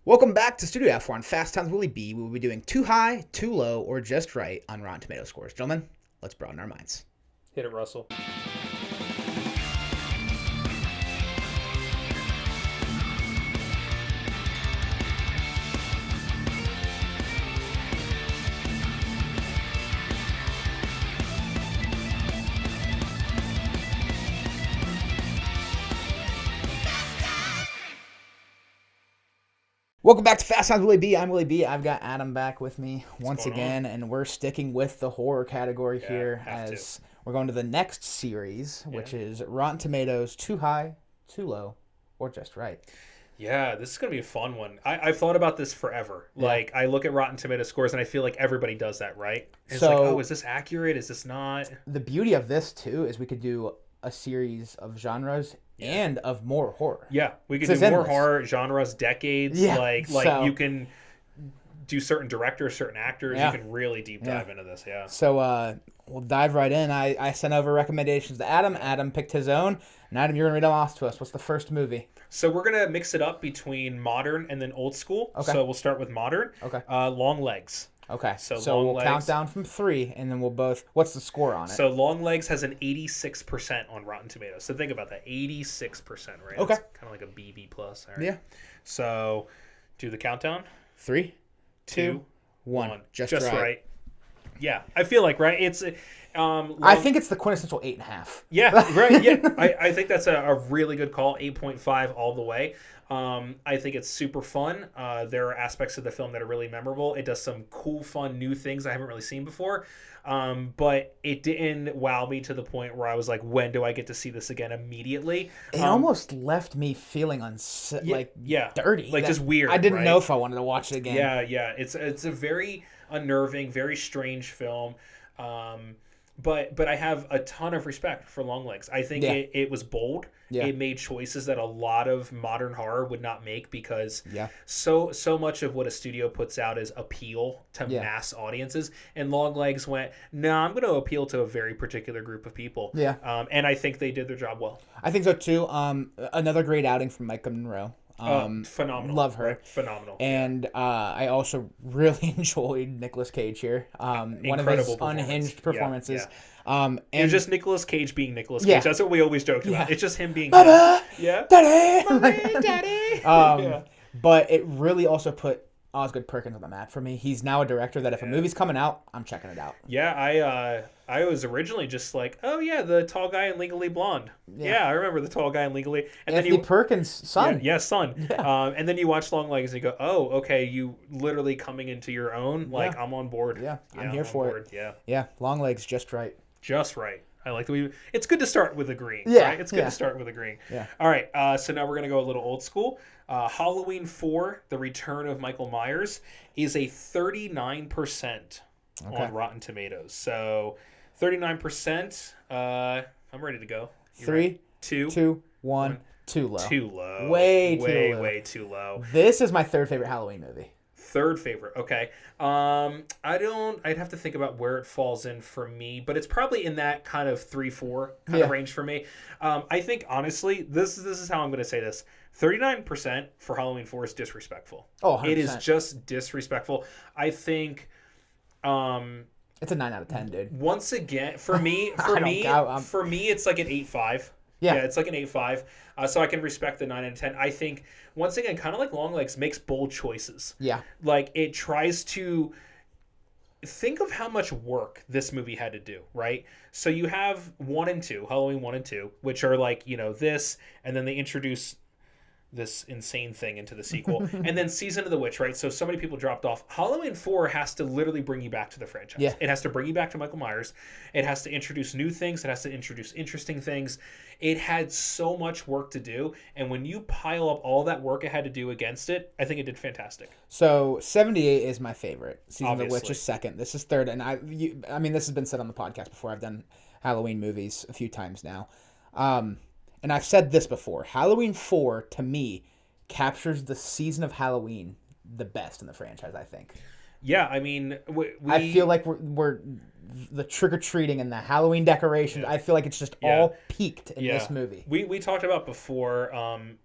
Welcome back to Studio F4 on Fast Times Willy B. We will be doing too high, too low, or just right on Rotten Tomato scores. Gentlemen, let's broaden our minds. Hit it, Russell. Welcome back to Fast Times Willy B. I'm Willy B. I've got Adam back with me once going again, and we're sticking with the horror category here have to. as we're going to the next series, which is Rotten Tomatoes too high, too low, or just right. Yeah, this is going to be a fun one. I've thought about this forever. Yeah. Like, I look at Rotten Tomato scores, and I feel like everybody does that, right? It's So- like, oh, is this accurate? Is this not? The beauty of this, too, is we could do a series of genres and of more horror. Yeah, we could It's do more endless. horror, genres, decades. Yeah, Like so- you can do certain directors, certain actors. Yeah. You can really deep dive into this, yeah. So we'll dive right in. I sent over recommendations to Adam. Adam picked his own. And Adam, you're going to read them off to us. What's the first movie? So we're going to mix it up between modern and then old school. Okay. So we'll start with modern. Okay. Longlegs. Okay. So we'll Longlegs. count down from 3, and then we'll both... What's the score on it? So Longlegs has an 86% on Rotten Tomatoes. So think about that, 86%, right? Okay. It's kind of like a BB plus. All right. Yeah. So do the countdown. 3, 2, 2, 1. Just right. Yeah, I feel like right. It's I think it's the quintessential 8.5. yeah, right. Yeah, I think that's a really good call. 8.5 all the way. I think it's super fun. There are aspects of the film that are really memorable. It does some cool, fun, new things I haven't really seen before. But it didn't wow me to the point where I was like, when do I get to see this again immediately? It almost left me feeling dirty. Like just weird. I didn't right? know if I wanted to watch it again. Yeah. It's a very unnerving, very strange film. But I have a ton of respect for Longlegs. I think it was bold. Yeah. It made choices that a lot of modern horror would not make because Yeah. so much of what a studio puts out is appeal to mass audiences. And Longlegs went, no, I'm going to appeal to a very particular group of people. Yeah. And I think they did their job well. I think so, too. Another great outing from Micah Monroe. Phenomenal. Love her. Right? Phenomenal. And I also really enjoyed Nicolas Cage here. One of his Incredible performance. unhinged performances. Yeah. And It's just Nicolas Cage being Nicolas Cage. Yeah. That's what we always joked about. Yeah. It's just him being Baba! him. Yeah. Daddy! Daddy. Yeah. But it really also put Osgood Perkins on the map for me. He's now a director that if a movie's coming out, I'm checking it out. Yeah, I was originally just like, oh yeah, the tall guy in Legally Blonde. Yeah, I remember the tall guy in Legally. And Anthony then Perkins' son. Yeah, son. Yeah. And then you watch Longlegs and you go, oh, okay, you literally coming into your own. Like, I'm on board. Yeah, I'm on here for board. it. Yeah, Yeah, Longlegs just right. just right. I like the it's good to start with agreeing. Yeah, right? It's good yeah. to start with agreeing. Yeah. All right, so now we're gonna go a little old school. Halloween 4: The Return of Michael Myers is a 39% on Rotten Tomatoes. So 39%. I'm ready to go. You 3, ready? 2, 1, too low. Too low. Way too low. Way too low. This is my third favorite Halloween movie. Third favorite. Okay. I'd have to think about where it falls in for me, but it's probably in that kind of 3-4 kind of range for me. I think honestly, this is how I'm going to say this. 39% for Halloween 4 is disrespectful. Oh, 100%. It is just disrespectful. I think It's a 9 out of 10, dude. once again, for me, it's like an 8.5. Yeah. It's like an 8.5. So I can respect the 9 out of 10. I think, once again, kind of like Longlegs, makes bold choices. Yeah. Like, it tries to think of how much work this movie had to do, right? So you have 1 and 2, Halloween 1 and 2, which are like, this, and then they introduce this insane thing into the sequel. And then Season of the Witch, right? So many people dropped off. Halloween 4 has to literally bring you back to the franchise. Yeah. It has to bring you back to Michael Myers. It has to introduce new things. It has to introduce interesting things. It had so much work to do. And when you pile up all that work it had to do against it, I think it did fantastic. So 78 is my favorite. Season of the Witch Obviously. is second. This is third. And I mean, this has been said on the podcast before. I've done Halloween movies a few times now. And I've said this before. Halloween 4, to me, captures the season of Halloween the best in the franchise, I think. Yeah, I mean, I feel like we're the trick-or-treating and the Halloween decorations. Yeah. I feel like it's just Yeah. all peaked in Yeah. this movie. We talked about before,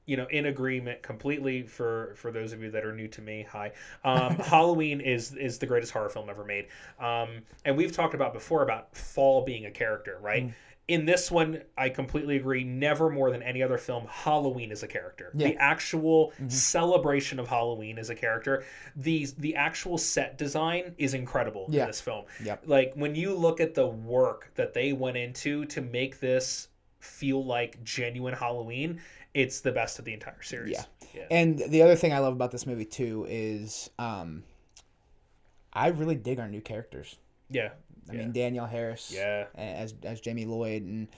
in agreement completely for those of you that are new to me. Hi. Halloween is the greatest horror film ever made. And we've talked about before about fall being a character, right? In this one, I completely agree. Never more than any other film, Halloween is a character. Yeah. The actual celebration of Halloween is a character. The actual set design is incredible in this film. Yep. Like when you look at the work that they went into to make this feel like genuine Halloween, it's the best of the entire series. Yeah. And the other thing I love about this movie too is I really dig our new characters. Yeah. I mean, Danielle Harris as Jamie Lloyd, and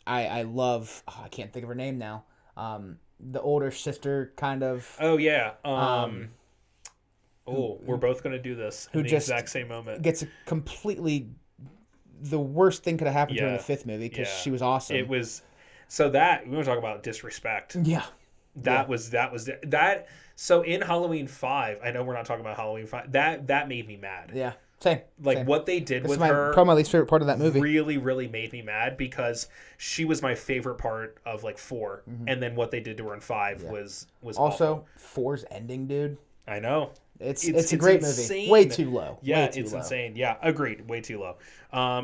I love, I can't think of her name now, the older sister kind of. Oh, yeah. We're both going to do this in the exact same moment. Gets a completely, the worst thing could have happened to her in the fifth movie because she was awesome. It was, so that, we want to talk about disrespect. Yeah. That was. So in Halloween 5, I know we're not talking about Halloween 5, that made me mad. Yeah. Same. What they did with her, probably my least favorite part of that movie. Really, really made me mad because she was my favorite part of 4, and then what they did to her in 5 was also awful. 4's ending, dude. I know. It's a great insane. movie. Way too low. Yeah, it's insane. Yeah, agreed. Way too low.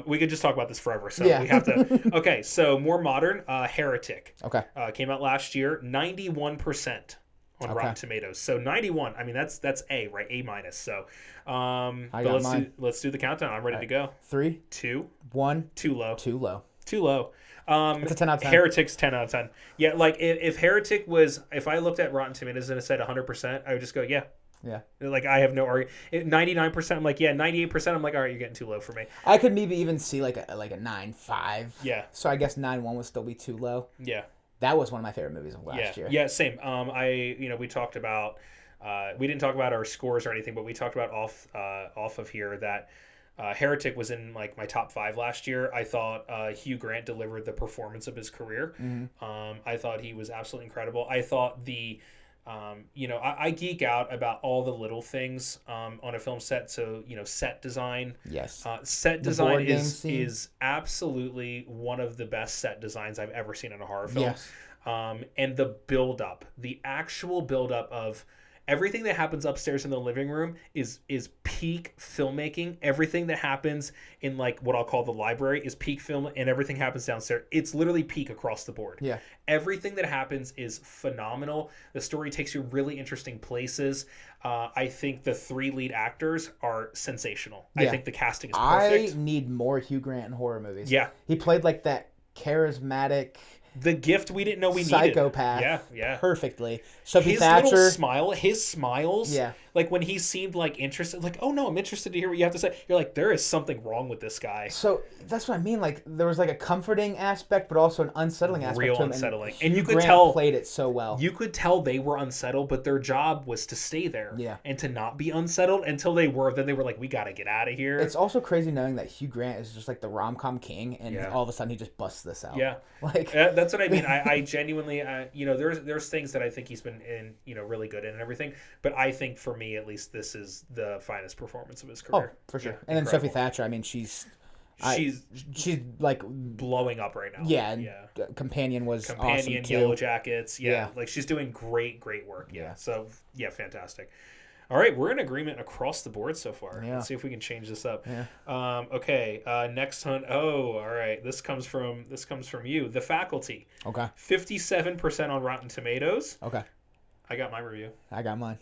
We could just talk about this forever, so we have to. Okay, so more modern. Heretic. Okay. Came out last year. 91% on Rotten Tomatoes. So 91. I mean, that's A, right? A minus. So, let's do the countdown. I'm ready to go. 3, 2, 1. Too low. Too low. Too low. It's a 10 out of 10. Heretic's 10 out of 10. Yeah, if Heretic was, if I looked at Rotten Tomatoes and it said 100%, I would just go, yeah. Yeah. I have no argument. 99%, I'm like, yeah. 98%, I'm like, all right, you're getting too low for me. I could maybe even see like a 9.5. Yeah. So I guess 9.1 would still be too low. Yeah. That was one of my favorite movies of last year. Yeah, same. We talked about, we didn't talk about our scores or anything, but we talked about off of here that Heretic was in my top 5 last year. I thought Hugh Grant delivered the performance of his career. I thought he was absolutely incredible. I thought I geek out about all the little things on a film set. So, set design. Yes. Set design is absolutely one of the best set designs I've ever seen in a horror film. Yes. And the actual buildup of everything that happens upstairs in the living room is peak filmmaking. Everything that happens in what I'll call the library is peak film, and everything happens downstairs. It's literally peak across the board. Yeah. Everything that happens is phenomenal. The story takes you really interesting places. I think the 3 lead actors are sensational. Yeah. I think the casting is perfect. I need more Hugh Grant in horror movies. Yeah. He played that charismatic... The gift we didn't know we needed. Psychopath. Yeah. Perfectly. Sophie his Thatcher. Little smile, his smiles. Yeah. When he seemed interested, oh no, I'm interested to hear what you have to say. You're like, there is something wrong with this guy. So that's what I mean. There was a comforting aspect, but also an unsettling aspect. Real to him. unsettling. And you could Grant tell played it so well. You could tell they were unsettled, but their job was to stay there. Yeah. And to not be unsettled until they were. Then they were like, we got to get out of here. It's also crazy knowing that Hugh Grant is just the rom-com king, and all of a sudden he just busts this out. Yeah. That's what I mean. I genuinely, there's things that I think he's been in, really good in and everything. But I think for me, at least, this is the finest performance of his career. Oh, for sure. Yeah, and then Sophie Thatcher, I mean, she's blowing up right now. Yeah. And Companion was awesome too. Yellow Jackets. Yeah. She's doing great work. Yeah. So fantastic. All right, we're in agreement across the board so far. Yeah. Let's see if we can change this up. Yeah. Okay. Next one. Oh, all right. This comes from you. The Faculty. Okay. 57% on Rotten Tomatoes. Okay. I got my review. I got mine.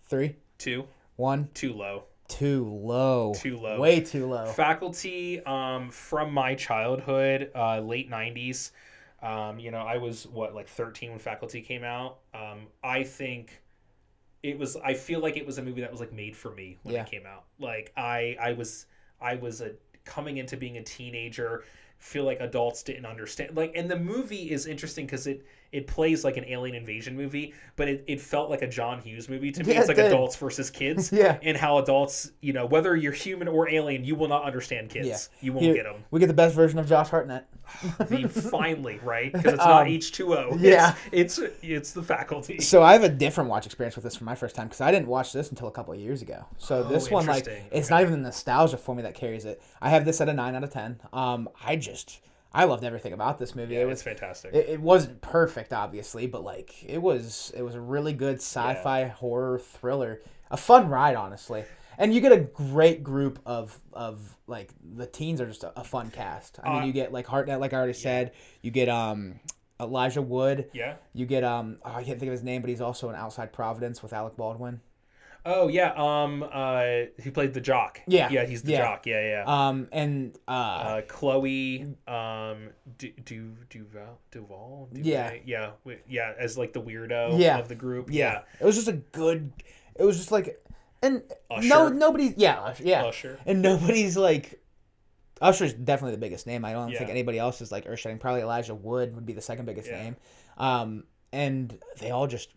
3, 2, 1. Too low. Too low. Too low. Way too low. Faculty. From my childhood, late 90s. I was 13 when Faculty came out. I think. I feel like it was a movie that was made for me when it came out. I was coming into being a teenager, feel like adults didn't understand. And the movie is interesting because it plays like an alien invasion movie, but it felt like a John Hughes movie to me. Yeah, It's it like did. adults versus kids, Yeah. and how adults, whether you're human or alien, you will not understand Yeah. kids. You won't Here, get them. we get the best version of Josh Hartnett. Finally, right? Because it's not H2O. Yeah. It's the faculty. So I have a different watch experience with this for my first time because I didn't watch this until a couple of years ago. So this one, like, interesting. it's not even the nostalgia for me that carries it. I have this at a 9 out of 10. I loved everything about this movie. Yeah, It was it's fantastic. It wasn't perfect, obviously, but like it was a really good sci-fi horror thriller, a fun ride, honestly. And you get a great group of like the teens are just a fun cast. I mean, you get like Hartnett, like I already said. You get Elijah Wood. Yeah. You get I can't think of his name, but he's also in Outside Providence with Alec Baldwin. Oh yeah. He played the jock. Yeah. Yeah, he's the jock. Yeah. And Chloe. Duval. Yeah. Yeah. As like the weirdo of the group. Yeah. It was just a good. It was just like, and Usher. nobody's Usher. and nobody's like. Usher's definitely the biggest name. I don't Yeah. think anybody else is like earth-shattering. Probably Elijah Wood would be the second biggest name. And they all just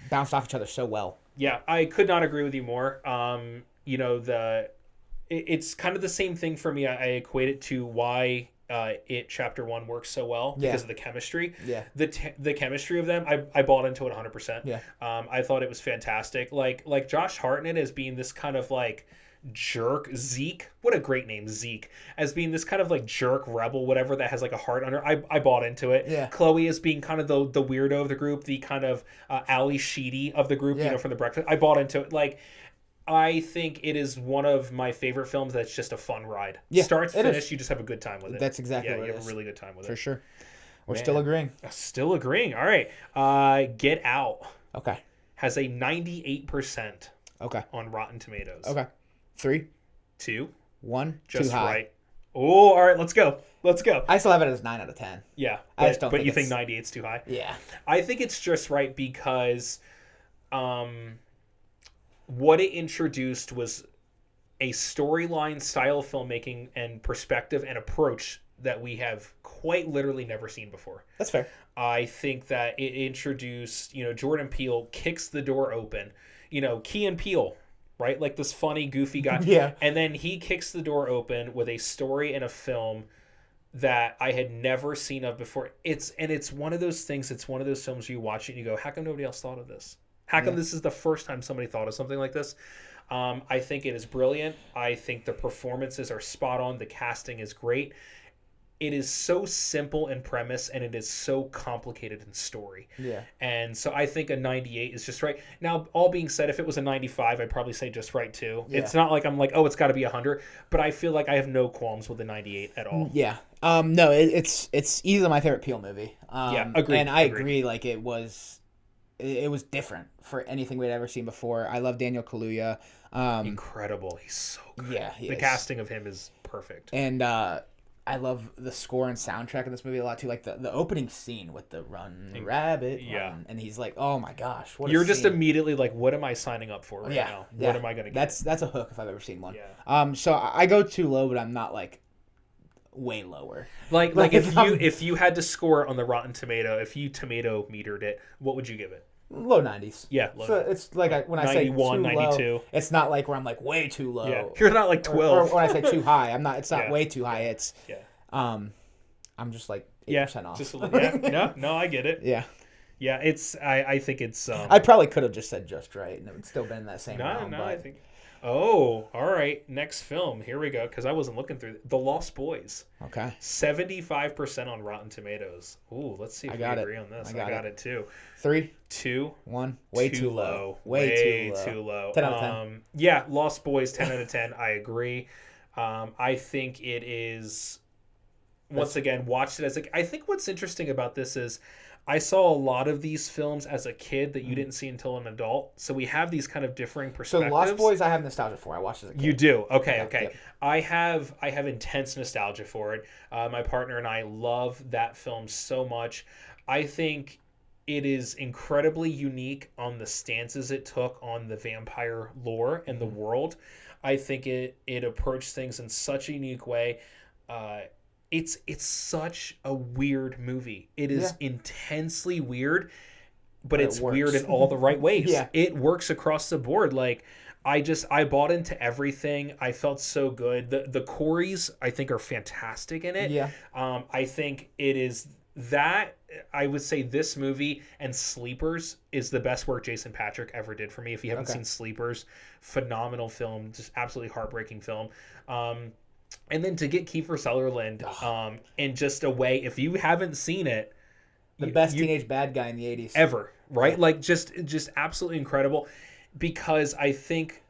bounced off each other so well. Yeah, I could not agree with you more. It's kind of the same thing for me. I equate it to why It Chapter 1 works so well because of the chemistry. Yeah. The chemistry of them, I bought into it 100%. Yeah. I thought it was fantastic. Like Josh Hartnett as being this kind of like jerk. Zeke, what a great name, Zeke, as being this kind of like jerk rebel, whatever, that has like a heart under. I bought into it. Yeah. Chloe as being kind of the weirdo of the group, the kind of Ali Sheedy of the group, from The Breakfast. I bought into it. Like, I think it is one of my favorite films that's just a fun ride. Yeah, Start to it finish, is. you just have a good time with it. That's exactly what you it have is. a really good time with For it. sure. We're Man. still agreeing. Still agreeing. All right. Get Out Okay. has a 98% Okay. on Rotten Tomatoes. Okay. 3, 2, 1, just too high. right. Oh, all right. Let's go. I still have it as 9 out of 10. Yeah, I just don't but think you think it's- 98's too high? Yeah. I think it's just right because what it introduced was a storyline, style of filmmaking, and perspective and approach that we have quite literally never seen before. That's fair. I think that it introduced, Jordan Peele kicks the door open. Key and Peele, right? Like this funny, goofy guy. Yeah. And then he kicks the door open with a story and a film that I had never seen of before. It's one of those things, it's one of those films you watch it and you go, how come nobody else thought of this? How come this is the first time somebody thought of something like this? I think it is brilliant. I think the performances are spot on. The casting is great. It is so simple in premise and it is so complicated in story. Yeah. And so I think a 98 is just right. Now, all being said, if it was a 95, I'd probably say just right too. Yeah. It's not like I'm like, oh, it's got to be 100, but I feel like I have no qualms with the 98 at all. Yeah. No, it's easily my favorite Peele movie. Agreed. And I agree. Like it was different for anything we'd ever seen before. I love Daniel Kaluuya. Incredible. He's so good. Yeah, he the is. casting of him is perfect. And I love the score and soundtrack of this movie a lot too. Like the opening scene with the run rabbit, run, and he's like, "Oh my gosh, what!" You're just immediately like, "What am I signing up for right now? Yeah. What am I gonna get?" That's a hook if I've ever seen one. Yeah. So I go too low, but I'm not like way lower. Like if you had to score on the Rotten Tomato, if you tomato metered it, what would you give it? Low 90s. Yeah, So it's like when I say 91, too 92. low, it's not like where I'm like way too low. Yeah, you're not like 12. Or when I say too high, I'm not. It's not Yeah. way too high. It's Yeah. I'm just like 8% off. Just a little, yeah. No, I get it. Yeah. Yeah, it's I think it's I probably could have just said just right, and it would still been in that same realm. no, but I think. Oh, all right. Next film. Here we go. Because I wasn't looking through The Lost Boys. okay. 75% on Rotten Tomatoes. Ooh, let's see if we agree on this. I got it too. 3, 2, 1. Way too low. Way too low. 10 out of 10. Yeah, Lost Boys, 10 out of 10. I agree. I think it is. Once again, watched it as I think what's interesting about this is I saw a lot of these films as a kid that you didn't see until an adult. So we have these kind of differing So perspectives. Lost Boys, I have nostalgia for. I watched as a kid. You do. Okay. Yep. I have intense nostalgia for it. My partner and I love that film so much. I think it is incredibly unique on the stances it took on the vampire lore and the world. I think it approached things in such a unique way. it's such a weird movie. It is intensely weird, but it's weird in all the right ways. Yeah. It works across the board. Like I bought into everything. I felt so good. The Coreys I think are fantastic in it. Yeah. I think it is that I would say this movie and Sleepers is the best work Jason Patrick ever did for me. If you haven't seen Sleepers, phenomenal film, just absolutely heartbreaking film. And then to get Kiefer Sutherland in just a way, if you haven't seen it, the best teenage bad guy in the 80s ever, right? Yeah. Like just absolutely incredible, because I think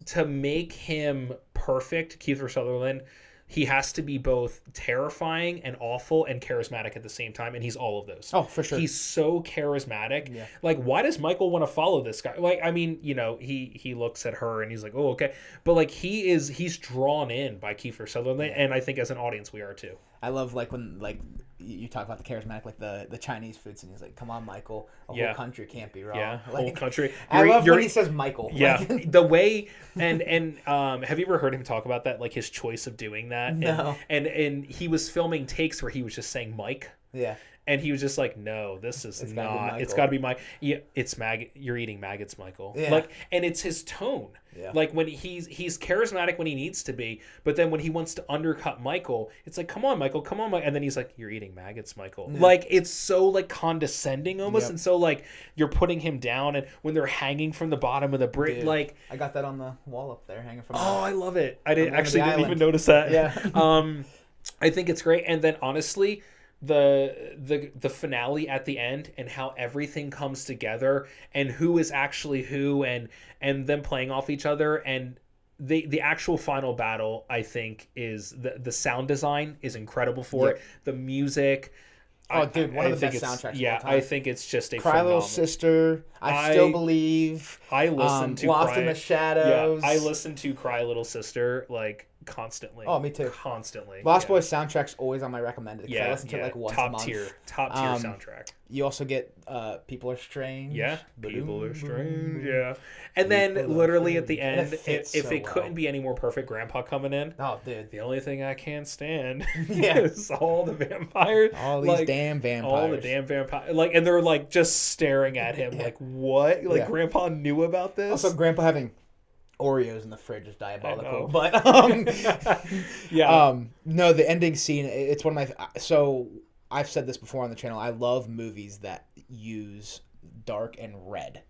to make him perfect, Kiefer Sutherland, he has to be both terrifying and awful and charismatic at the same time, and he's all of those. Oh, for sure. He's so charismatic. Yeah. Like, why does Michael want to follow this guy? Like, I mean, you know, he looks at her and he's like, oh, okay. But like he's drawn in by Kiefer Sutherland, and I think as an audience we are too. I love like when like you talk about the charismatic, like the Chinese food scene. He's like, "Come on, Michael, a whole country can't be wrong." Yeah, like, whole country. I love when he says Michael. Yeah, the way and have you ever heard him talk about that? Like his choice of doing that. No. And he was filming takes where he was just saying Mike. Yeah. And he was just like, no, this is not. It's got to be Mike. Yeah, it's maggot. You're eating maggots, Michael. Yeah. Like, and it's his tone. Yeah. Like when he's charismatic when he needs to be, but then when he wants to undercut Michael, it's like, come on, Michael, come on, Michael. And then he's like, you're eating maggots, Michael. Yeah. Like it's so like condescending almost, and so like you're putting him down. And when they're hanging from the bottom of the bridge, like I got that on the wall up there, hanging from. I love it. I didn't even notice that. Yeah. I think it's great. And then honestly, the finale at the end and how everything comes together and who is actually who and them playing off each other, and the actual final battle, I think, is the sound design is incredible for it. The music. Oh, dude, one of the best soundtracks. Yeah, of all time. I think it's just a Cry phenomenal. Little Sister. I Still Believe. I listen to Lost in the Shadows. Yeah, I listen to Cry Little Sister like constantly. Oh, me too. Constantly. Lost Boys soundtrack's always on my recommended. Yeah, I listen to it like once a month. Top tier soundtrack. You also get People Are Strange. Yeah, People Are Strange. Yeah, and then literally at the end, if it couldn't be any more perfect, Grandpa coming in. Oh, dude, the only thing I can't stand is all the vampires. All these damn vampires. All the damn vampires. Like, and they're like just staring at him. Like, what? Like, Grandpa knew about this. Also, Grandpa having Oreos in the fridge is diabolical. But no, the ending scene, it's one of my. So I've said this before on the channel. I love movies that use dark and red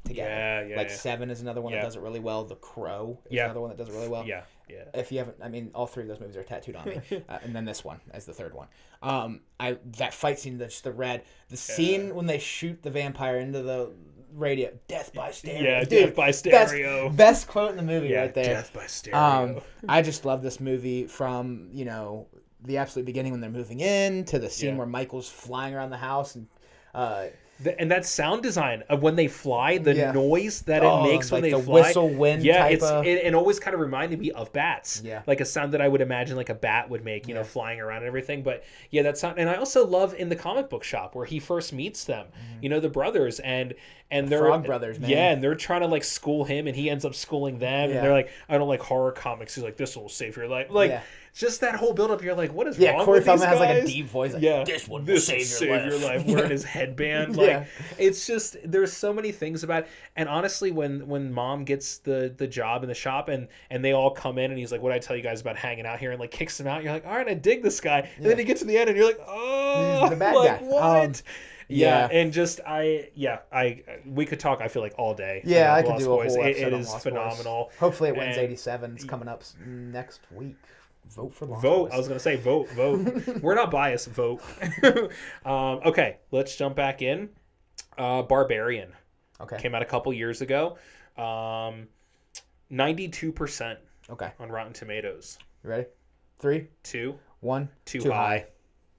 together. Yeah. Like Seven is another one that does it really well. The Crow is another one that does it really well. Yeah. If you haven't, I mean, all three of those movies are tattooed on me, and then this one as the third one. That fight scene, just the red, the scene when they shoot the vampire into the radio, death by stereo. Yeah, dude, death by stereo. Best quote in the movie right there. Death by stereo. I just love this movie from, the absolute beginning when they're moving in to the scene where Michael's flying around the house and and that sound design of when they fly, the noise that it makes when like they the fly, whistle wind. It always kind of reminded me of bats. Yeah, like a sound that I would imagine like a bat would make, flying around and everything. But yeah, that sound. And I also love in the comic book shop where he first meets them, the brothers and they're Frog Brothers, man. Yeah, and they're trying to like school him, and he ends up schooling them. And they're like, I don't like horror comics. He's like, this will save your life. Like. Just that whole build up, you're like, what is wrong Corey with these Feldman guys? has like a deep voice. Like, this will save your life. Wearing his headband, like it's just there's so many things about it. And honestly, when Mom gets the job in the shop and they all come in and he's like, what did I tell you guys about hanging out here, and like kicks them out, you're like, all right, I dig this guy. And then you get to the end and you're like, oh, he's the bad guy. What? And just we could talk, I feel like, all day. Yeah, I could do a whole episode It on is Lost phenomenal. Boys. Hopefully it wins 87. It's coming up next week. Vote for Lost Vote. Boys. I was going to say vote. We're not biased. Vote. Okay, let's jump back in. Barbarian. Okay. Came out a couple years ago. 92%. Okay. On Rotten Tomatoes. You ready? 3, 2, 1. Too high.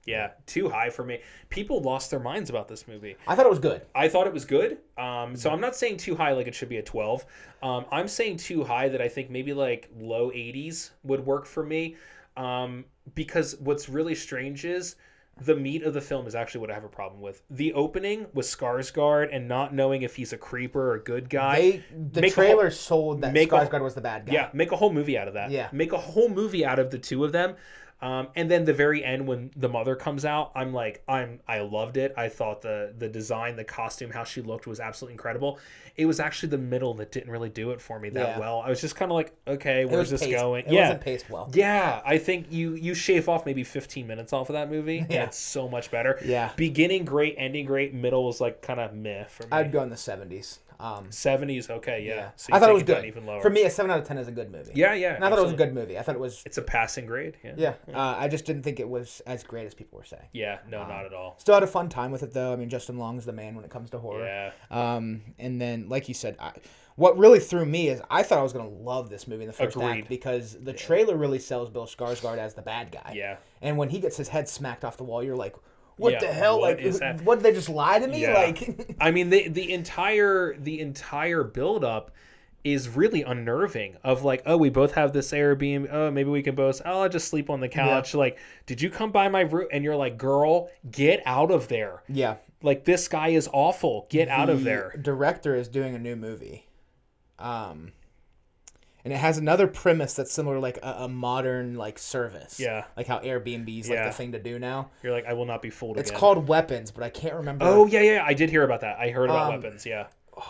Yeah, too high for me. People lost their minds about this movie. I thought it was good. I thought it was good. So I'm not saying too high like it should be a 12. I'm saying too high that I think maybe like low 80s would work for me. Because what's really strange is the meat of the film is actually what I have a problem with. The opening with Skarsgård and not knowing if he's a creeper or a good guy. The trailer sold that Skarsgård was the bad guy. Yeah, make a whole movie out of that. Yeah. Make a whole movie out of the two of them. And then the very end when the mother comes out, I loved it. I thought the design, the costume, how she looked was absolutely incredible. It was actually the middle that didn't really do it for me that well. I was just kind of like, okay, where's this going? It wasn't paced well. Yeah, I think you shave off maybe 15 minutes off of that movie, and it's so much better. Yeah. Beginning great, ending great, middle was like kind of meh for me. I'd go in the 70s. 70s, okay, yeah. So I thought it was good. Even lower. For me, a 7 out of 10 is a good movie. Yeah, yeah. And I thought it was a good movie. I thought it was... It's a passing grade. Yeah. I just didn't think it was as great as people were saying. Yeah, no, not at all. Still had a fun time with it, though. I mean, Justin Long's the man when it comes to horror. Yeah. And then, like you said, what really threw me is I thought I was going to love this movie in the first act because the trailer really sells Bill Skarsgård as the bad guy. Yeah. And when he gets his head smacked off the wall, you're like... What the hell? What like, is that? What did they just lie to me? Yeah. Like, I mean, the entire build up is really unnerving. Of like, oh, we both have this Airbnb. Oh, maybe we can both. Oh, I'll just sleep on the couch. Yeah. Like, did you come by my room? And you're like, girl, get out of there. Yeah. Like, this guy is awful. Get out of there. The director is doing a new movie. And it has another premise that's similar to like a modern like service. Yeah. Like how Airbnb's like the thing to do now. You're like, I will not be fooled again. It's called Weapons, but I can't remember. Oh, yeah. I did hear about that. I heard about Weapons, yeah.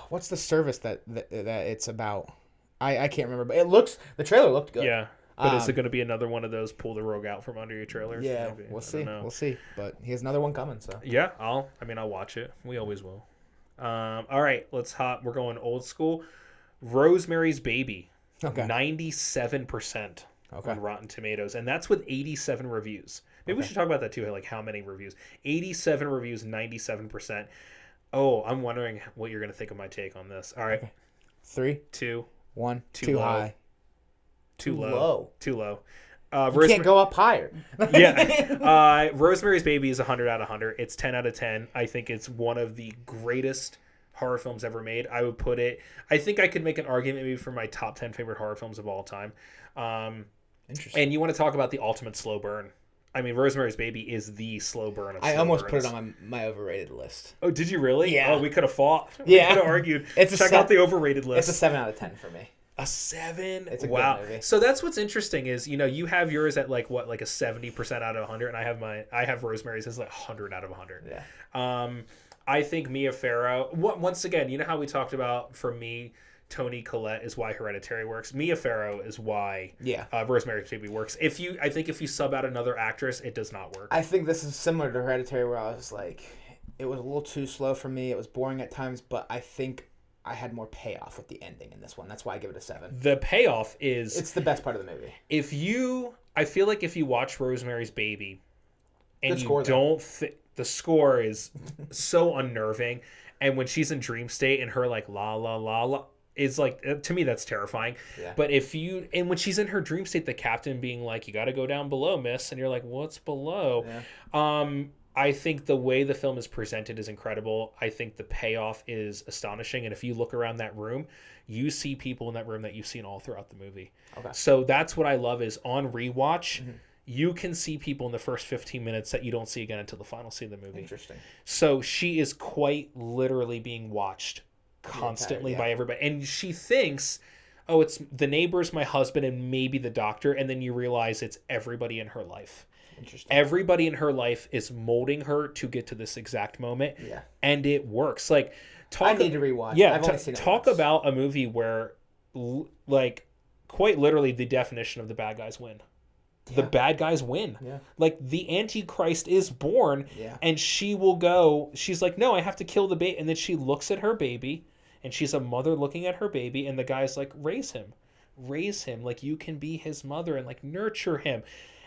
What's the service that it's about? I can't remember, but the trailer looked good. Yeah. But is it going to be another one of those pull the rug out from under your trailers? Yeah, maybe. We'll see. We'll see. But he has another one coming, so. Yeah, I'll watch it. We always will. All right, we're going old school. Rosemary's Baby. Okay. 97% on Rotten Tomatoes, and that's with 87 reviews. Maybe we should talk about that too, like how many reviews. 87 reviews, 97%. Oh, I'm wondering what you're going to think of my take on this. All right. Okay. 3, 2, 1. Too high. Too low. Too low. You can't go up higher. Yeah. Rosemary's Baby is 100 out of 100. It's 10 out of 10. I think it's one of the greatest horror films ever made. I would put it... I think I could make an argument maybe for my top 10 favorite horror films of all time. Interesting. And you want to talk about the ultimate slow burn. I mean, Rosemary's Baby is the slow burn of I slow almost burns. put it on my overrated list. Oh, did you really? Yeah. Oh, we could have fought. Yeah. We could have argued. Check out the overrated list. It's a 7 out of 10 for me. A 7? It's a wow. good movie. So that's what's interesting is, you have yours at like what, like a 70% out of 100, and I have Rosemary's as like 100 out of 100. Yeah. I think Mia Farrow. Once again, you know how we talked about, for me, Toni Collette is why Hereditary works. Mia Farrow is why Rosemary's Baby works. I think if you sub out another actress, it does not work. I think this is similar to Hereditary, where I was like, it was a little too slow for me. It was boring at times, but I think I had more payoff with the ending in this one. That's why I give it a 7. The payoff is... It's the best part of the movie. I feel like if you watch Rosemary's Baby and good score, you don't... the score is so unnerving. And when she's in dream state and her like la la la la... is like, to me, that's terrifying. Yeah. But when she's in her dream state, the captain being like, you got to go down below, miss. And you're like, what's below? Yeah. I think the way the film is presented is incredible. I think the payoff is astonishing. And if you look around that room, you see people in that room that you've seen all throughout the movie. Okay. So that's what I love is on rewatch, you can see people in the first 15 minutes that you don't see again until the final scene of the movie. Interesting. So she is quite literally being watched constantly by everybody, and she thinks, oh, it's the neighbors, my husband, and maybe the doctor, and then you realize it's everybody in her life. Interesting. Everybody in her life is molding her to get to this exact moment, and it works. Like, I need to rewatch. Yeah, I've only seen it talk once. about a movie where, like, quite literally the definition of the bad guys win. The bad guys win. Yeah. Like, the Antichrist is born, and she will go, she's like, no, I have to kill the baby. And then she looks at her baby, and she's a mother looking at her baby, and the guy's like, raise him. Like, you can be his mother, and, like, nurture him.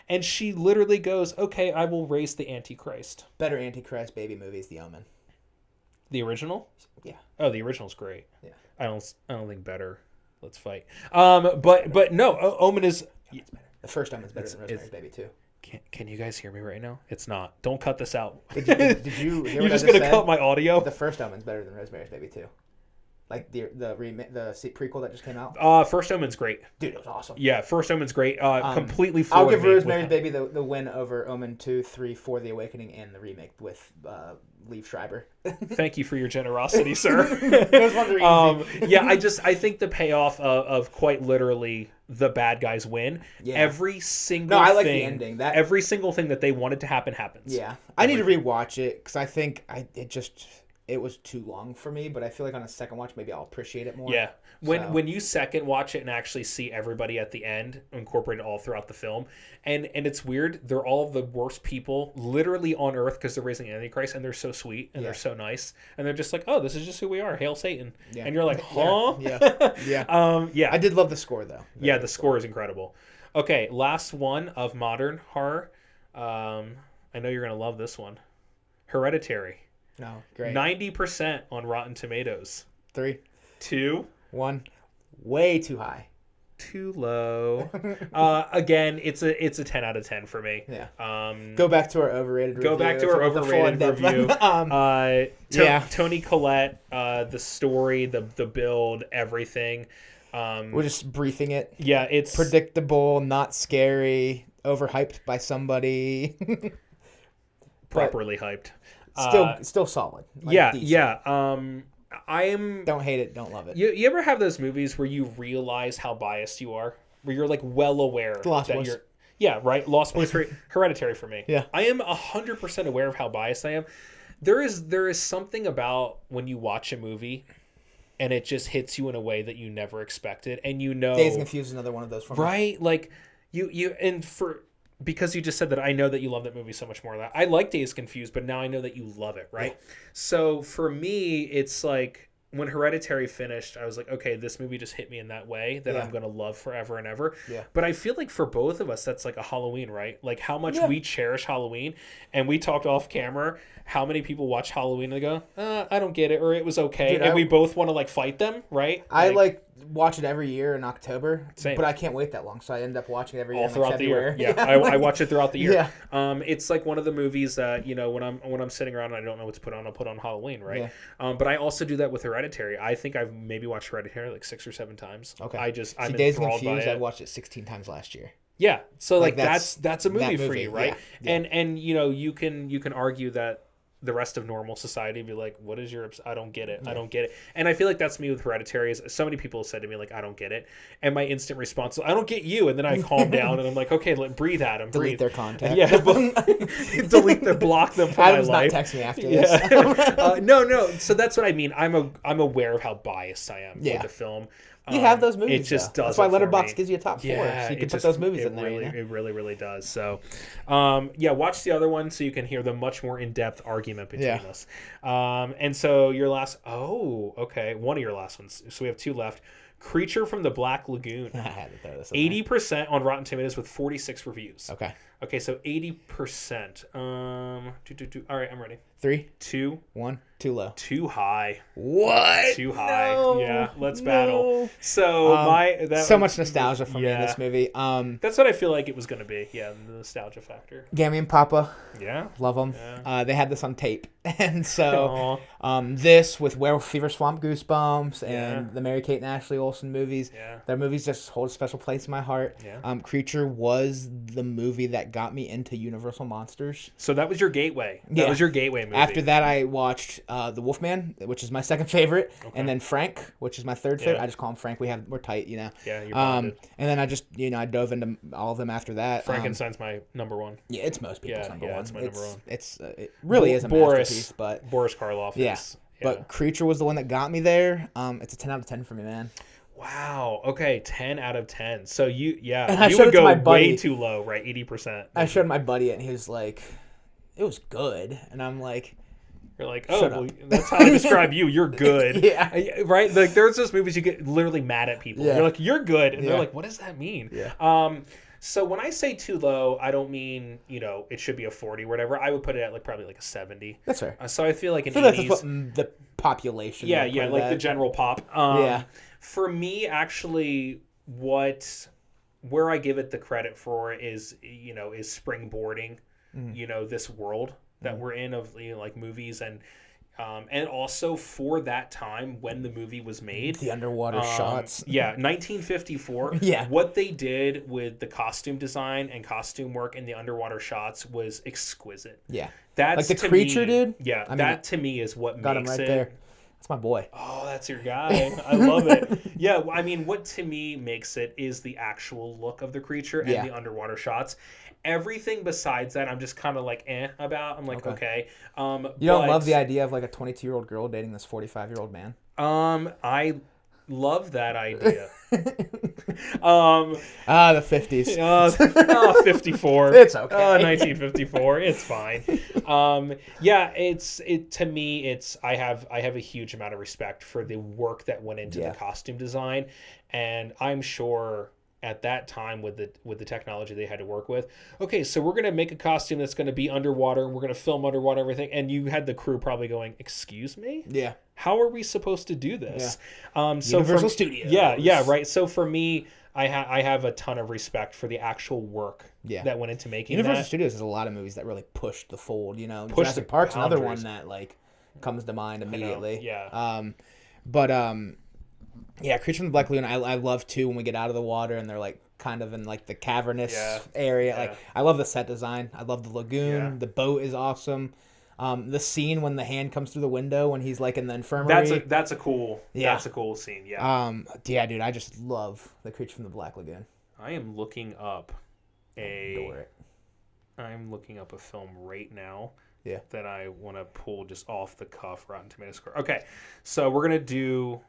And she literally goes, okay, I will raise the Antichrist. Better Antichrist baby movie is The Omen. The original? Yeah. Oh, the original's great. Yeah. I don't think better. Let's fight. But no, Omen is... The first Omen's better than Rosemary's Baby too. Can you guys hear me right now? It's not. Don't cut this out. Did you hear You're just going to cut my audio? The first Omen's better than Rosemary's Baby too. Like the prequel that just came out. First Omen's great. Dude, it was awesome. Yeah, First Omen's great. Completely I'll floored give me Rosemary's with- Baby the win over Omen 2, 3, 4, The Awakening, and the remake with Liev Schreiber. Thank you for your generosity, sir. Those ones are easy. Yeah, I think the payoff of quite literally the bad guys win. Yeah. Every single No, I like thing, the ending. That every single thing that they wanted to happen happens. Yeah, I need to rewatch it because I think it was too long for me. But I feel like on a second watch, maybe I'll appreciate it more. Yeah. When you second watch it and actually see everybody at the end incorporated all throughout the film, and it's weird, they're all the worst people literally on earth because they're raising Antichrist, and they're so sweet and they're so nice, and they're just like, oh, this is just who we are, hail Satan. Yeah. And you're like, huh? Yeah. Yeah. I did love the score though. Yeah, the score is incredible. Okay, last one of modern horror. I know you're gonna love this one. Hereditary. No, great. 90% on Rotten Tomatoes. 3, 2, 1, way too high. too low. Again, it's a 10 out of 10 for me. Yeah. Um, Go back to our overrated review. go back to our with the full overrated in-depth- review. Yeah. Tony Collette, the story, the build, everything. We're just briefing it. Yeah, it's Predictable, not scary, overhyped by somebody. properly hyped. Still solid. Like, Yeah, decent. yeah. I'm. Don't hate it, don't love it. You ever have those movies where you realize how biased you are, where you're like well aware Lost that Boys. you're. Yeah, right. Lost Boys for Hereditary for me. Yeah. I am 100% aware of how biased I am. There is something about when you watch a movie, and it just hits you in a way that you never expected, and you know. Days Confused is another one of those for me. Right, like you and for. Because you just said that, I know that you love that movie so much more. That I like Days Confused, but now I know that you love it, right? Yeah. So for me, it's like when Hereditary finished, I was like, okay, this movie just hit me in that way that I'm going to love forever and ever. Yeah. But I feel like for both of us, that's like a Halloween, right? Like how much we cherish Halloween. And we talked off camera how many people watch Halloween and they go, I don't get it, or it was okay. Dude, and we both want to like fight them, right? I like watch it every year in October, Same. but I can't wait that long, so I end up watching it every year all throughout the year. Yeah, I watch it throughout the year. Yeah. It's like one of the movies that when I'm sitting around and I don't know what to put on, I'll put on Halloween, right? Yeah. But I also do that with Hereditary. I think I've maybe watched Hereditary like 6 or 7 times. Okay. I'm Days enthralled Confused, by I it. watched it 16 times last year. Yeah, so like that's that's a movie that for you, movie, right? yeah. And you can argue that the rest of normal society be like, what is your I don't get it. I don't get it. And I feel like that's me with Hereditary. Is so many people have said to me like, I don't get it. And my instant response is, I don't get you. And then I calm down and I'm like, okay, breathe at them. Delete their contact. Yeah. Delete them, block them from Adam's my life. not text me after this. No. So that's what I mean. I'm aware of how biased I am with the film. You have those movies. It just though. does. That's why it for Letterboxd me. gives you a top 4, Yeah, so you can it put those movies it in there. Really, you know? It really does. So, watch the other one so you can hear the much more in-depth argument between us. And so your last, okay, one of your last ones. So we have 2 left. Creature from the Black Lagoon. I had to throw this in 80% on Rotten Tomatoes with 46 reviews. Okay. Okay, so 80%. All right, I'm ready. 3, 2, 1, too low. Too high. What? Too high. No, Yeah, let's battle. So much nostalgia for me in this movie. That's what I feel like it was going to be. Yeah, the nostalgia factor. Gammy and Papa. Yeah. Love them. Yeah. They had this on tape. And so this with Werewolf Fever Swamp Goosebumps and the Mary-Kate and Ashley Olsen movies. Yeah. Their movies just hold a special place in my heart. Yeah. Creature was the movie that got me into Universal Monsters. So that was your gateway. That was your gateway movie. After that, I watched The Wolfman, which is my second favorite, and then Frank, which is my third favorite. I just call him Frank. We're tight, you know. Yeah, you're bonded. And then I just, I dove into all of them after that. Frankenstein's my number one. Yeah, it's most people's number one. It's my number one. It really is a masterpiece, but Boris Karloff. Yeah. But Creature was the one that got me there. It's a 10 out of 10 for me, man. Wow. Okay, 10 out of 10. So you I you showed would it to go my buddy. way too low, right? 80%. I showed my buddy it, and he was like, "It was good," and I'm like. You're like, well, that's how I describe you. You're good. Yeah. Right? Like, there's those movies you get literally mad at people. Yeah. You're like, you're good. And they're like, what does that mean? Yeah. So when I say too low, I don't mean, it should be a 40 or whatever. I would put it at probably like a 70. That's fair. So I feel like an 80s. That's what the population. Yeah, like the general pop. For me, actually, where I give it the credit for is springboarding, this world that we're in of like movies and And also for that time when the movie was made, The underwater shots. Yeah, 1954. Yeah. What they did with the costume design and costume work in the underwater shots was exquisite. Yeah. That's Like the to creature, me, dude? Yeah, I mean, that to me is what Got him makes right it. there. That's my boy. Oh, that's your guy. I love it. Yeah, I mean, what to me makes it is the actual look of the creature and Yeah. the underwater shots. Everything besides that, I'm just kind of like about. I'm like, okay. You don't love the idea of like a 22-year-old girl dating this 45-year-old man? I love that idea. The 50s. 54. It's okay. 1954. It's fine. Yeah, it to me. I have a huge amount of respect for the work that went into the costume design, and I'm sure at that time with the technology they had to work with. Okay, so we're gonna make a costume that's gonna be underwater, and we're gonna film underwater everything. And you had the crew probably going, "Excuse me, Yeah. how are we supposed to do this?" So Universal Studios. Yeah, right. So for me, I have a ton of respect for the actual work that went into making Universal that. Studios has a lot of movies that really pushed the fold. You know, Push Jurassic the Park's another one boundaries. that like comes to mind immediately. Yeah. Yeah, Creature from the Black Lagoon. I love too when we get out of the water and they're like kind of in like the cavernous area. Yeah. Like I love the set design. I love the lagoon. Yeah. The boat is awesome. The scene when the hand comes through the window when he's like in the infirmary. That's a cool scene. Yeah. Yeah, dude, I just love the Creature from the Black Lagoon. I am looking up Adore it. I'm looking up a film right now. Yeah. That I want to pull just off the cuff. Rotten Tomatoes score. Okay, so we're gonna do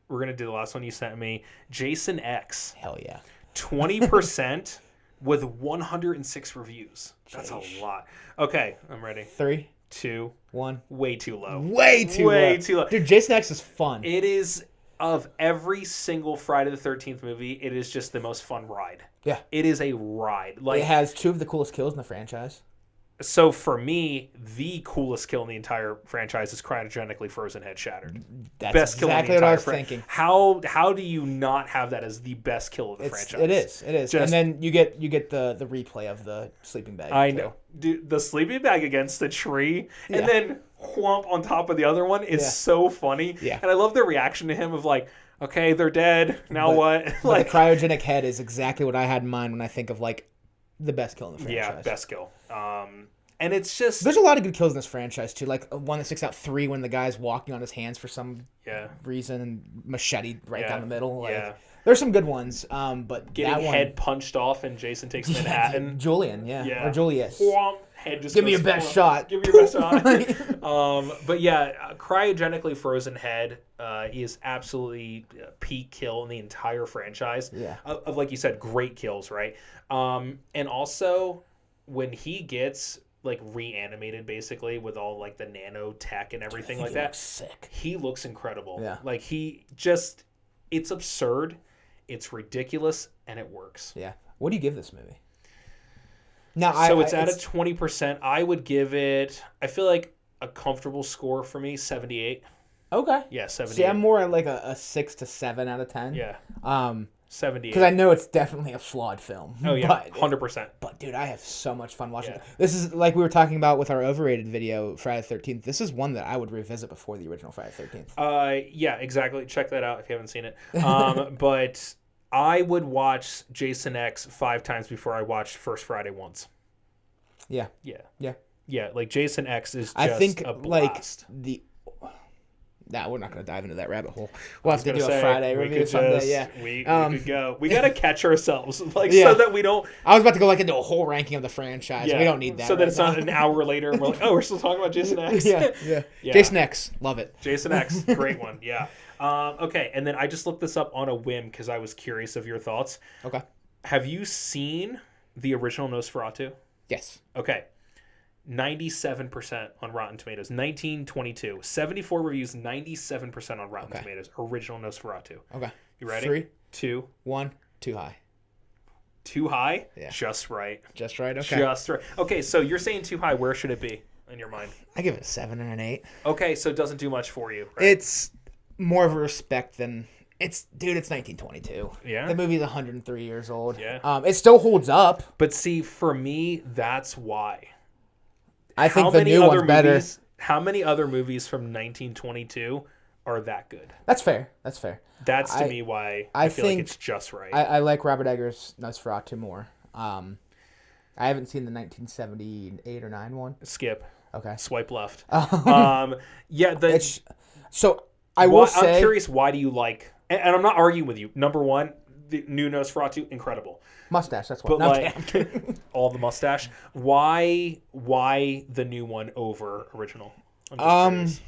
the last one you sent me. Jason X. Hell yeah. 20% with 106 reviews. That's a lot. Okay, I'm ready. 3, 2, 1. way too low. Way too low. Dude, Jason X is fun. It is, of every single Friday the 13th movie, it is just the most fun ride. Yeah. It is a ride. Like, it has 2 of the coolest kills in the franchise. So for me, the coolest kill in the entire franchise is cryogenically frozen head shattered. That's Best kill exactly in the what I entire was thinking. How do you not have that as the best kill of the franchise? It is. Just- and then you get the replay of the sleeping bag. I too. know. Dude, the sleeping bag against the tree and then whomp on top of the other one is so funny. Yeah. And I love the reaction to him of like, okay, they're dead. Now what? But Like, the cryogenic head is exactly what I had in mind when I think of like the best kill in the franchise. yeah, best kill. And it's just There's a lot of good kills in this franchise too. Like one that sticks out, 3 when the guy's walking on his hands for some reason and machete right down the middle. Like, there's some good ones. But getting that one, head punched off and Jason takes Manhattan. Julian, or Julius. Whomp, head just Give me goes your best whomp. shot. Give me your best shot. But yeah, cryogenically frozen head is absolutely peak kill in the entire franchise. Yeah. Of like you said, great kills, right? And also when he gets like reanimated basically with all like the nanotech and everything like that. Sick. He looks incredible. Yeah. Like it's absurd, it's ridiculous, and it works. Yeah. What do you give this movie? Now, So it's at a 20%. I would give it, I feel like a comfortable score for me, 78. Okay. Yeah, 78. See, I'm more at like a 6 to 7 out of 10. Yeah. 78. Because I know it's definitely a flawed film. Oh yeah, 100%. But dude, I have so much fun watching Yeah. it. This is like we were talking about with our overrated video, Friday the 13th. This is one that I would revisit before the original Friday the 13th. Yeah, exactly. Check that out if you haven't seen it. But I would watch Jason X 5 times before I watched First Friday once. Yeah. Yeah. Yeah. Yeah, like Jason X is just I think a like blast. Nah, we're not going to dive into that rabbit hole. We'll have to do Say, a Friday review someday. Yeah, we could go. We got to catch ourselves, like Yeah. so that we don't. I was about to go like into a whole ranking of the franchise. Yeah, We don't need that. So that right it's not now. an hour later and we're like, oh, we're still talking about Jason X. yeah. Jason X, love it. Jason X, great one. Yeah. Okay, and then I just looked this up on a whim because I was curious of your thoughts. Okay. Have you seen the original Nosferatu? Yes. Okay. 97% on Rotten Tomatoes. 1922. 74 reviews, 97% on Rotten Tomatoes. Original Nosferatu. Okay. You ready? 3, 2, 1, too high. Too high? Yeah. Just right. Just right. Okay. Just right. Okay, so you're saying too high. Where should it be in your mind? I give it a 7 and an 8. Okay, so it doesn't do much for you, right? It's more of a respect than it's 1922. Yeah. The movie's 103 years old. Yeah. It still holds up. But see, for me, that's why. I think How the many new other one's better. movies How many other movies from 1922 are that good? That's fair. That's fair. That's to I me why I I feel like think it's just right. I like Robert Eggers' Nosferatu more. I haven't seen the 1978 or 9 one. Skip, Okay. swipe left. Um, Yeah, the it's so I will I'm say curious, why do you like? And I'm not arguing with you. Number one, the new Nosferatu, incredible. mustache. That's what. But No, I'm like kidding. I'm kidding. all the mustache. Why the new one over original? I'm just Um, curious.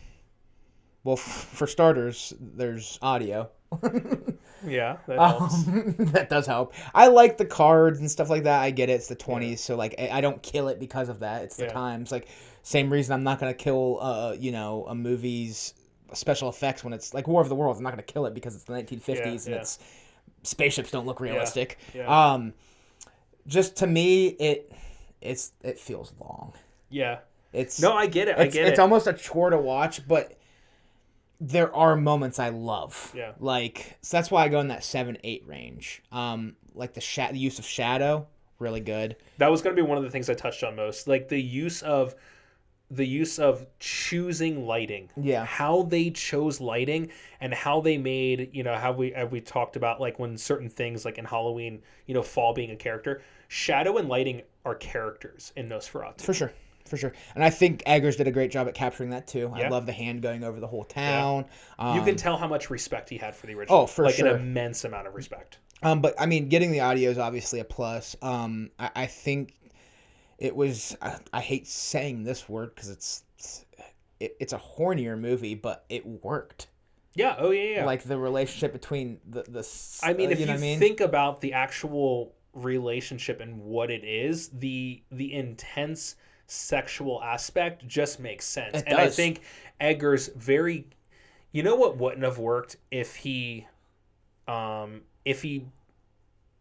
Well, for starters, there's audio. Yeah, that helps. That does help. I like the cards and stuff like that. I get it. It's the 20s, Yeah. so like I don't kill it because of that. It's the Yeah. times. Like same reason I'm not gonna kill a movie's special effects when it's like War of the Worlds. I'm not gonna kill it because it's the 1950s and Yeah. it's spaceships don't look realistic. Yeah. Just to me, it feels long. Yeah. It's No, I get it. I get it's it. almost a chore to watch, but there are moments I love. Yeah. Like, so that's why I go in that 7-8 range. Like the use of shadow, really good. That was going to be one of the things I touched on most. Like the use of choosing lighting. Yeah. How they chose lighting and how they made, how we talked about like when certain things like in Halloween, fall being a character. Shadow and lighting are characters in Nosferatu. For sure. For sure. And I think Eggers did a great job at capturing that too. I Yeah. love the hand going over the whole town. You can tell how much respect he had for the original. Oh, for like sure. an immense amount of respect. But I mean, getting the audio is obviously a plus. I think it was. I hate saying this word because it's a hornier movie, but it worked. Yeah. Oh yeah. Like the relationship between the I mean, if you know what I mean? think about the actual relationship and what it is, the intense sexual aspect just makes sense. It And I does. think Eggers very, what wouldn't have worked if he,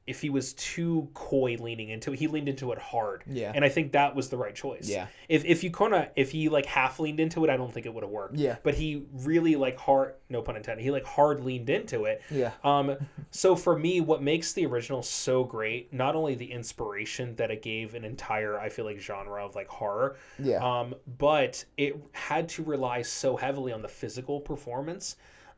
if he was too coy leaning into it. He leaned into it hard. Yeah. And I think that was the right choice. Yeah. If he like half leaned into it, I don't think it would have worked. Yeah. But he really like hard, no pun intended, he like hard leaned into it. Yeah. So for me, what makes the original so great, not only the inspiration that it gave an entire, I feel like, genre of like horror, Yeah. but it had to rely so heavily on the physical performance.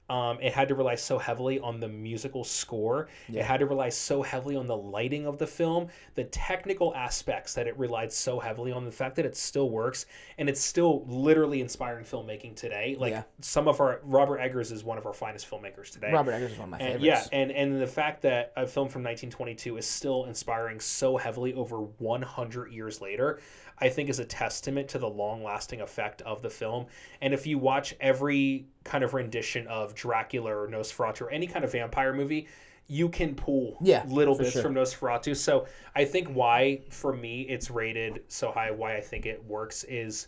It had to rely so heavily on the musical score. Yeah. It had to rely so heavily on the lighting of the film, the technical aspects that it relied so heavily on, the fact that it still works and it's still literally inspiring filmmaking today. Like Yeah. some of our Robert Eggers is one of our finest filmmakers today. Robert Eggers is one of my And favorites. yeah, and the fact that a film from 1922 is still inspiring so heavily over 100 years later, I think is a testament to the long-lasting effect of the film. And if you watch every kind of rendition of Dracula or Nosferatu or any kind of vampire movie, you can pull little for bits sure. from Nosferatu. So I think why, for me, it's rated so high, why I think it works is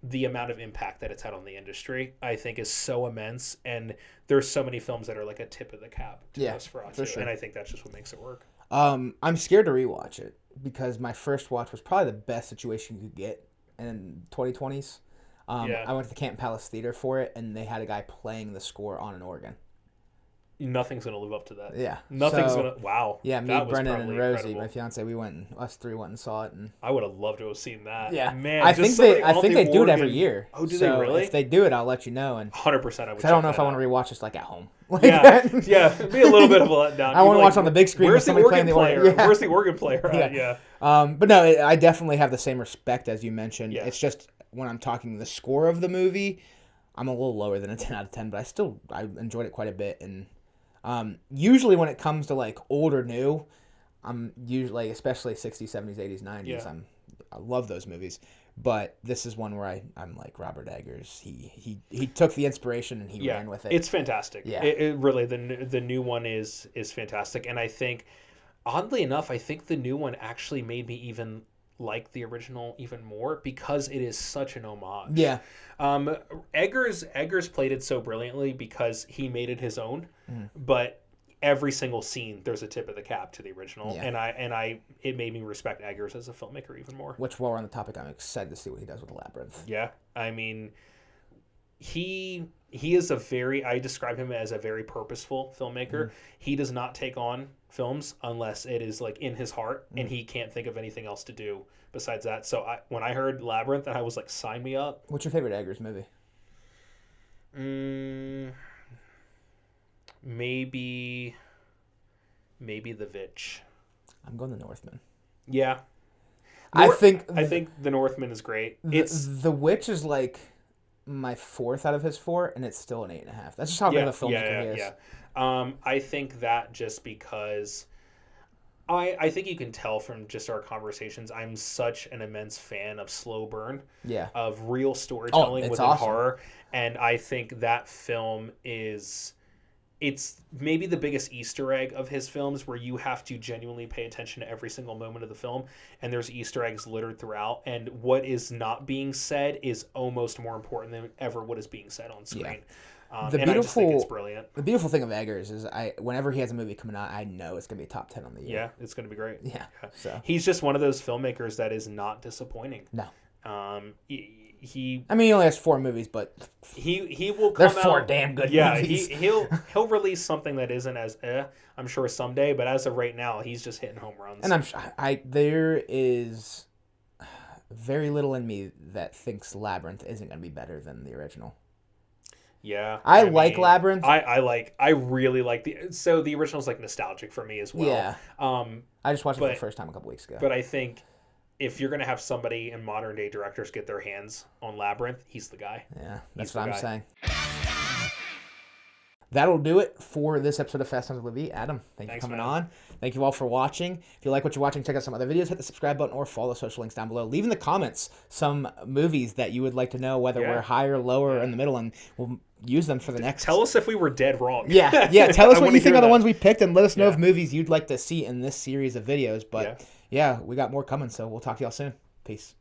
the amount of impact that it's had on the industry, I think, is so immense. And there's so many films that are like a tip of the cap to Nosferatu. for sure. And I think that's just what makes it work. I'm scared to rewatch it because my first watch was probably the best situation you could get in 2020s. Yeah. I went to the Canton Palace Theater for it, and they had a guy playing the score on an organ. Nothing's going to live up to that. Yeah. Nothing's So, going to... Wow. Yeah, me, That was Brendan, probably and Rosie, incredible. my fiance, us three went and saw it. And I would have loved to have seen that. yeah, Man, I just think somebody I on think the they do it every organ- year. Oh, do So they really? If they do it, I'll let you know. And 100% I would 'cause I don't check know if that I want out. to rewatch this like at home. Like, Yeah, it'd be a little bit of a letdown. I want to You'd be watch on the big screen Where's with the somebody organ playing the player? organ. Yeah. Where's the organ player? Yeah. Yeah. But no, I definitely have the same respect as you mentioned. Yeah. It's just when I'm talking the score of the movie, I'm a little lower than a 10 out of 10, but I enjoyed it quite a bit. And usually when it comes to like old or new, I'm usually, especially 60s, 70s, 80s, 90s, Yeah. I love those movies. But this is one where I'm like Robert Eggers. He took the inspiration and he ran with it. It's fantastic. Yeah. It really, the new one is fantastic. And I think, oddly enough, I think the new one actually made me even like the original even more because it is such an homage. Yeah. Eggers played it so brilliantly because he made it his own, Mm. but every single scene there's a tip of the cap to the original, Yeah. and it made me respect Eggers as a filmmaker even more. Which, while we're on the topic, I'm excited to see what he does with Labyrinth. Yeah, I mean, he is a very, I describe him as a very purposeful filmmaker. He does not take on films unless it is like in his heart, and he can't think of anything else to do besides that. So when I heard Labyrinth, I was like, sign me up. What's your favorite Eggers movie? Maybe The Vitch. I'm going The Northman. Yeah. I think The Northman is great. The Witch is like my 4th out of his 4, and it's still an 8.5. That's just how good of a filmmaker he is. Yeah. I think that just because I think you can tell from just our conversations, I'm such an immense fan of slow burn. Yeah. Of real storytelling within awesome. horror. And I think that film it's maybe the biggest Easter egg of his films, where you have to genuinely pay attention to every single moment of the film, and there's Easter eggs littered throughout, and what is not being said is almost more important than ever what is being said on screen. I just think it's brilliant. The beautiful thing of Eggers is whenever he has a movie coming out, I know it's going to be a top 10 on the year. Yeah, it's going to be great. Yeah. So he's just one of those filmmakers that is not disappointing. No. He only has 4 movies, but he will come they're out, 4 damn good movies. he'll release something that isn't as I'm sure someday, but as of right now, he's just hitting home runs. And there is very little in me that thinks Labyrinth isn't going to be better than the original. Yeah, I like Labyrinth. I really like the original's like nostalgic for me as well. Yeah. I just watched it for the first time a couple weeks ago. But I think if you're going to have somebody in modern day directors get their hands on Labyrinth, he's the guy. Yeah, that's what I'm saying. That'll do it for this episode of Fast Times with Levy. Adam, thanks for coming on. Thank you all for watching. If you like what you're watching, check out some other videos. Hit the subscribe button or follow the social links down below. Leave in the comments some movies that you would like to know, whether we're higher, lower, or in the middle, and we'll use them for the next. Tell us if we were dead wrong. Yeah. Tell us what you think of the ones we picked, and let us know if movies you'd like to see in this series of videos. But yeah, we got more coming, so we'll talk to y'all soon. Peace.